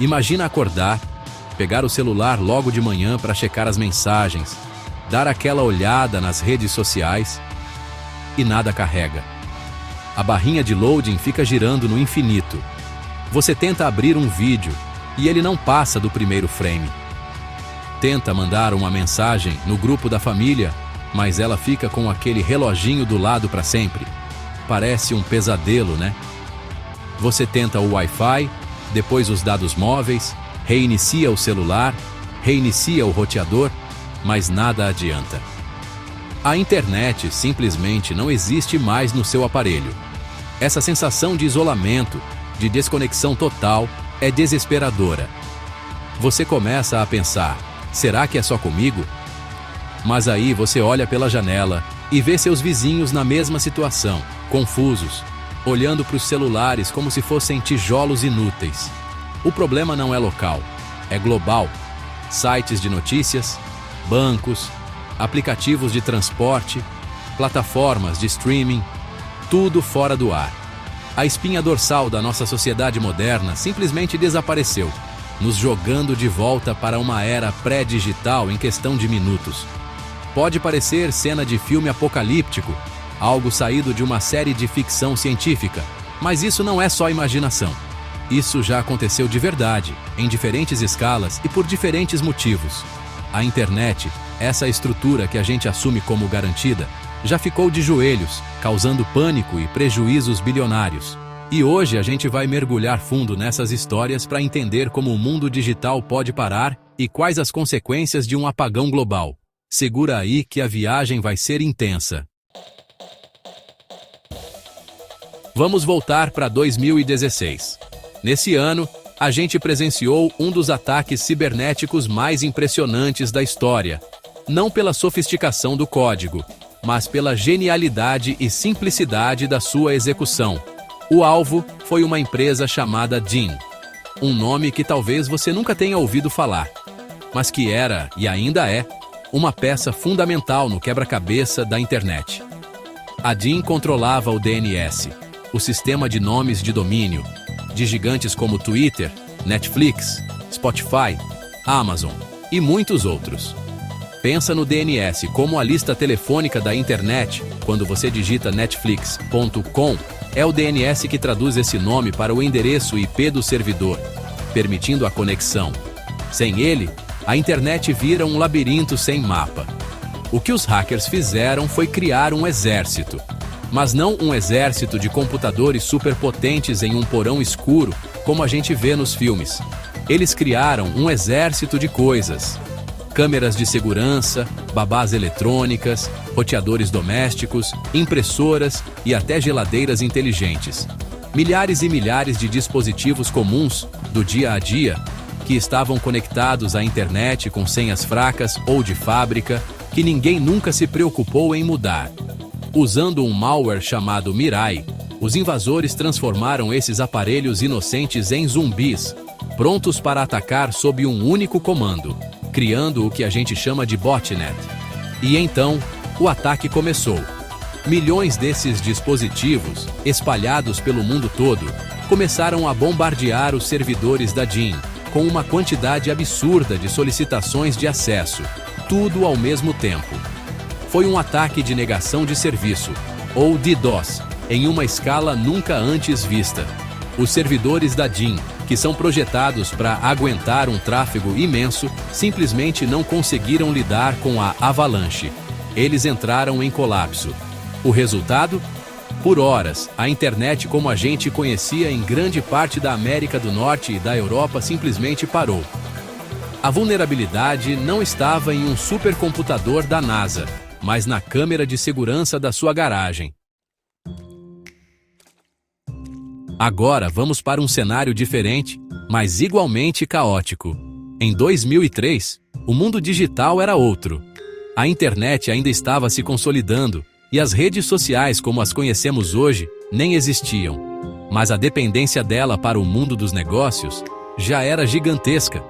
Imagina acordar, pegar o celular logo de manhã para checar as mensagens, dar aquela olhada nas redes sociais e nada carrega. A barrinha de loading fica girando no infinito. Você tenta abrir um vídeo e ele não passa do primeiro frame. Tenta mandar uma mensagem no grupo da família, mas ela fica com aquele reloginho do lado para sempre. Parece um pesadelo, né? Você tenta o Wi-Fi, depois os dados móveis, reinicia o celular, reinicia o roteador, mas nada adianta. A internet simplesmente não existe mais no seu aparelho. Essa sensação de isolamento, de desconexão total, é desesperadora. Você começa a pensar, será que é só comigo? Mas aí você olha pela janela e vê seus vizinhos na mesma situação, confusos, olhando para os celulares como se fossem tijolos inúteis. O problema não é local, é global. Sites de notícias, bancos, aplicativos de transporte, plataformas de streaming, tudo fora do ar. A espinha dorsal da nossa sociedade moderna simplesmente desapareceu, nos jogando de volta para uma era pré-digital em questão de minutos. Pode parecer cena de filme apocalíptico, algo saído de uma série de ficção científica, mas isso não é só imaginação. Isso já aconteceu de verdade, em diferentes escalas e por diferentes motivos. A internet, essa estrutura que a gente assume como garantida, já ficou de joelhos, causando pânico e prejuízos bilionários. E hoje a gente vai mergulhar fundo nessas histórias para entender como o mundo digital pode parar e quais as consequências de um apagão global. Segura aí que a viagem vai ser intensa. Vamos voltar para 2016. Nesse ano, a gente presenciou um dos ataques cibernéticos mais impressionantes da história. Não pela sofisticação do código, mas pela genialidade e simplicidade da sua execução. O alvo foi uma empresa chamada DIN, um nome que talvez você nunca tenha ouvido falar, mas que era, e ainda é, uma peça fundamental no quebra-cabeça da internet. A DIN controlava o DNS, o sistema de nomes de domínio, de gigantes como Twitter, Netflix, Spotify, Amazon e muitos outros. Pensa no DNS como a lista telefônica da internet. Quando você digita netflix.com, é o DNS que traduz esse nome para o endereço IP do servidor, permitindo a conexão. Sem ele, a internet vira um labirinto sem mapa. O que os hackers fizeram foi criar um exército. Mas não um exército de computadores superpotentes em um porão escuro, como a gente vê nos filmes. Eles criaram um exército de coisas. Câmeras de segurança, babás eletrônicas, roteadores domésticos, impressoras e até geladeiras inteligentes. Milhares e milhares de dispositivos comuns, do dia a dia, que estavam conectados à internet com senhas fracas ou de fábrica, que ninguém nunca se preocupou em mudar. Usando um malware chamado Mirai, os invasores transformaram esses aparelhos inocentes em zumbis, prontos para atacar sob um único comando, criando o que a gente chama de botnet. E então, o ataque começou. Milhões desses dispositivos, espalhados pelo mundo todo, começaram a bombardear os servidores da DIN, com uma quantidade absurda de solicitações de acesso, tudo ao mesmo tempo. Foi um ataque de negação de serviço, ou DDoS, em uma escala nunca antes vista. Os servidores da DIN, que são projetados para aguentar um tráfego imenso, simplesmente não conseguiram lidar com a avalanche. Eles entraram em colapso. O resultado? Por horas, a internet como a gente conhecia em grande parte da América do Norte e da Europa simplesmente parou. A vulnerabilidade não estava em um supercomputador da NASA, mas na câmera de segurança da sua garagem. Agora vamos para um cenário diferente, mas igualmente caótico. Em 2003, o mundo digital era outro. A internet ainda estava se consolidando e as redes sociais como as conhecemos hoje nem existiam. Mas a dependência dela para o mundo dos negócios já era gigantesca.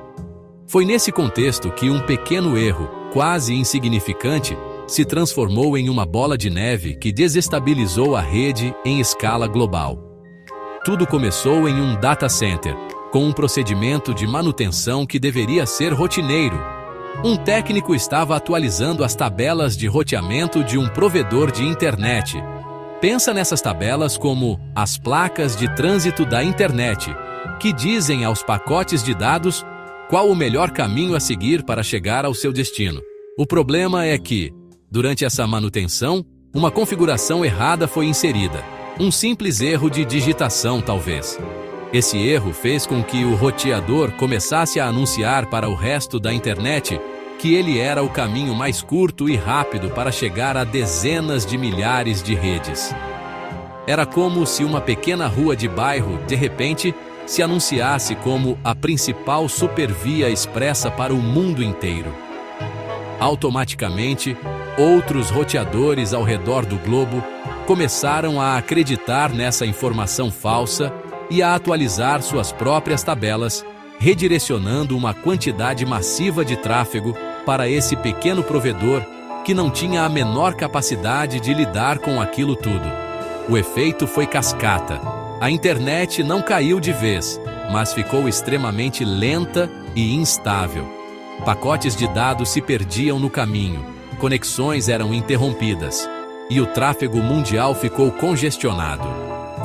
Foi nesse contexto que um pequeno erro, quase insignificante, se transformou em uma bola de neve que desestabilizou a rede em escala global. Tudo começou em um data center, com um procedimento de manutenção que deveria ser rotineiro. Um técnico estava atualizando as tabelas de roteamento de um provedor de internet. Pensa nessas tabelas como as placas de trânsito da internet, que dizem aos pacotes de dados qual o melhor caminho a seguir para chegar ao seu destino. O problema é que, durante essa manutenção, uma configuração errada foi inserida. Um simples erro de digitação, talvez. Esse erro fez com que o roteador começasse a anunciar para o resto da internet que ele era o caminho mais curto e rápido para chegar a dezenas de milhares de redes. Era como se uma pequena rua de bairro, de repente, se anunciasse como a principal supervia expressa para o mundo inteiro. Automaticamente, outros roteadores ao redor do globo começaram a acreditar nessa informação falsa e a atualizar suas próprias tabelas, redirecionando uma quantidade massiva de tráfego para esse pequeno provedor que não tinha a menor capacidade de lidar com aquilo tudo. O efeito foi cascata. A internet não caiu de vez, mas ficou extremamente lenta e instável. Pacotes de dados se perdiam no caminho, conexões eram interrompidas e o tráfego mundial ficou congestionado.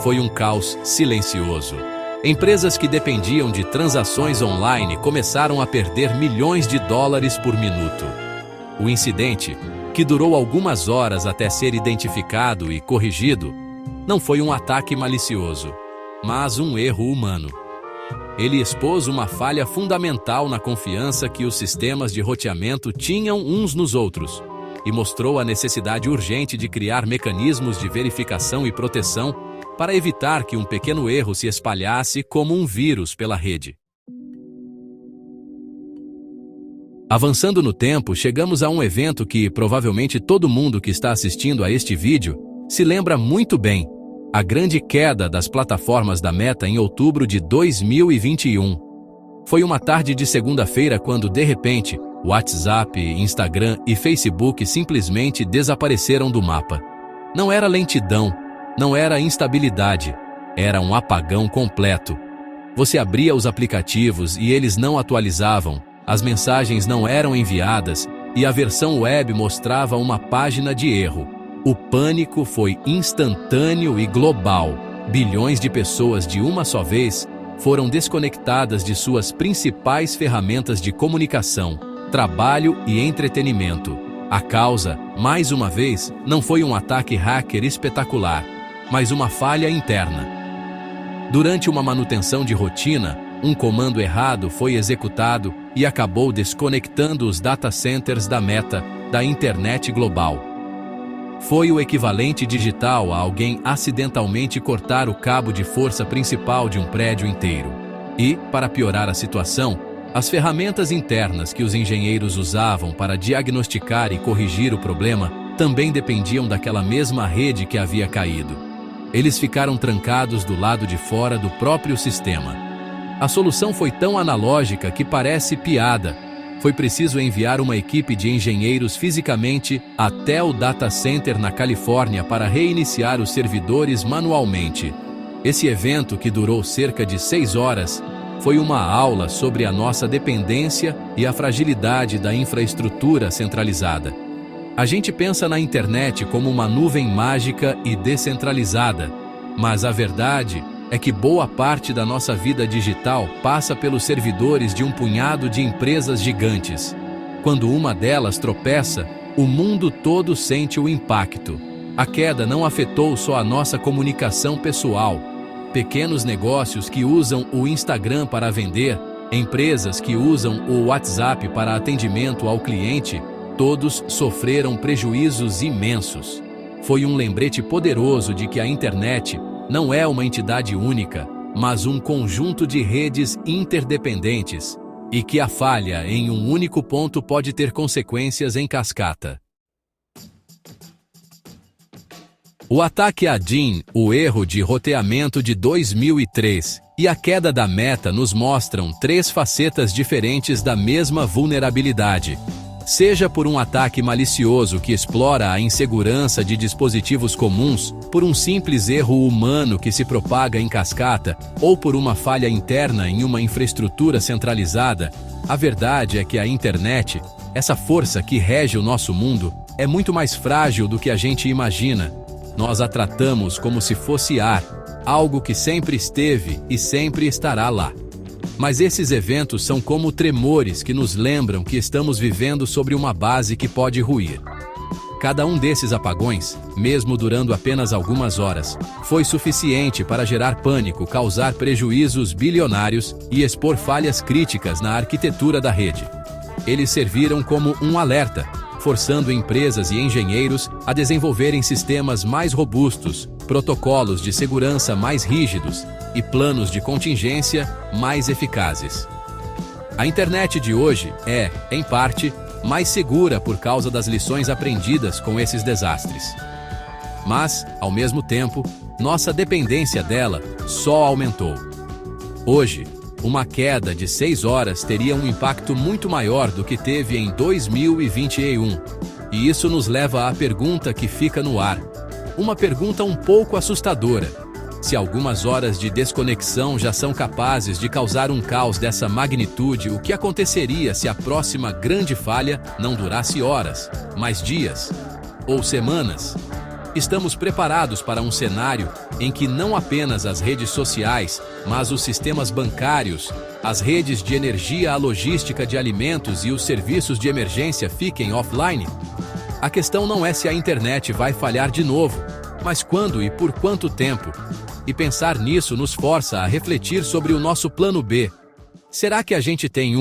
Foi um caos silencioso. Empresas que dependiam de transações online começaram a perder milhões de dólares por minuto. O incidente, que durou algumas horas até ser identificado e corrigido, não foi um ataque malicioso, mas um erro humano. Ele expôs uma falha fundamental na confiança que os sistemas de roteamento tinham uns nos outros e mostrou a necessidade urgente de criar mecanismos de verificação e proteção para evitar que um pequeno erro se espalhasse como um vírus pela rede. Avançando no tempo, chegamos a um evento que provavelmente todo mundo que está assistindo a este vídeo se lembra muito bem: a grande queda das plataformas da Meta em outubro de 2021. Foi uma tarde de segunda-feira quando, de repente, WhatsApp, Instagram e Facebook simplesmente desapareceram do mapa. Não era lentidão, não era instabilidade, era um apagão completo. Você abria os aplicativos e eles não atualizavam, as mensagens não eram enviadas e a versão web mostrava uma página de erro. O pânico foi instantâneo e global. Bilhões de pessoas de uma só vez foram desconectadas de suas principais ferramentas de comunicação, trabalho e entretenimento. A causa, mais uma vez, não foi um ataque hacker espetacular, mas uma falha interna. Durante uma manutenção de rotina, um comando errado foi executado e acabou desconectando os data centers da Meta da internet global. Foi o equivalente digital a alguém acidentalmente cortar o cabo de força principal de um prédio inteiro. E, para piorar a situação, as ferramentas internas que os engenheiros usavam para diagnosticar e corrigir o problema também dependiam daquela mesma rede que havia caído. Eles ficaram trancados do lado de fora do próprio sistema. A solução foi tão analógica que parece piada. Foi preciso enviar uma equipe de engenheiros fisicamente até o data center na Califórnia para reiniciar os servidores manualmente. Esse evento, que durou cerca de 6 horas, foi uma aula sobre a nossa dependência e a fragilidade da infraestrutura centralizada. A gente pensa na internet como uma nuvem mágica e descentralizada, mas a verdade é que boa parte da nossa vida digital passa pelos servidores de um punhado de empresas gigantes. Quando uma delas tropeça, o mundo todo sente o impacto. A queda não afetou só a nossa comunicação pessoal. Pequenos negócios que usam o Instagram para vender, empresas que usam o WhatsApp para atendimento ao cliente, todos sofreram prejuízos imensos. Foi um lembrete poderoso de que a internet não é uma entidade única, mas um conjunto de redes interdependentes, e que a falha em um único ponto pode ter consequências em cascata. O ataque a DIN, o erro de roteamento de 2003, e a queda da Meta nos mostram 3 facetas diferentes da mesma vulnerabilidade. Seja por um ataque malicioso que explora a insegurança de dispositivos comuns, por um simples erro humano que se propaga em cascata, ou por uma falha interna em uma infraestrutura centralizada, a verdade é que a internet, essa força que rege o nosso mundo, é muito mais frágil do que a gente imagina. Nós a tratamos como se fosse ar, algo que sempre esteve e sempre estará lá. Mas esses eventos são como tremores que nos lembram que estamos vivendo sobre uma base que pode ruir. Cada um desses apagões, mesmo durando apenas algumas horas, foi suficiente para gerar pânico, causar prejuízos bilionários e expor falhas críticas na arquitetura da rede. Eles serviram como um alerta, forçando empresas e engenheiros a desenvolverem sistemas mais robustos, protocolos de segurança mais rígidos e planos de contingência mais eficazes. A internet de hoje é, em parte, mais segura por causa das lições aprendidas com esses desastres. Mas, ao mesmo tempo, nossa dependência dela só aumentou. Hoje, uma queda de 6 horas teria um impacto muito maior do que teve em 2021. E isso nos leva à pergunta que fica no ar. Uma pergunta um pouco assustadora. Se algumas horas de desconexão já são capazes de causar um caos dessa magnitude, o que aconteceria se a próxima grande falha não durasse horas, mas dias ou semanas? Estamos preparados para um cenário em que não apenas as redes sociais, mas os sistemas bancários, as redes de energia, a logística de alimentos e os serviços de emergência fiquem offline? A questão não é se a internet vai falhar de novo, mas quando e por quanto tempo? E pensar nisso nos força a refletir sobre o nosso plano B. Será que a gente tem um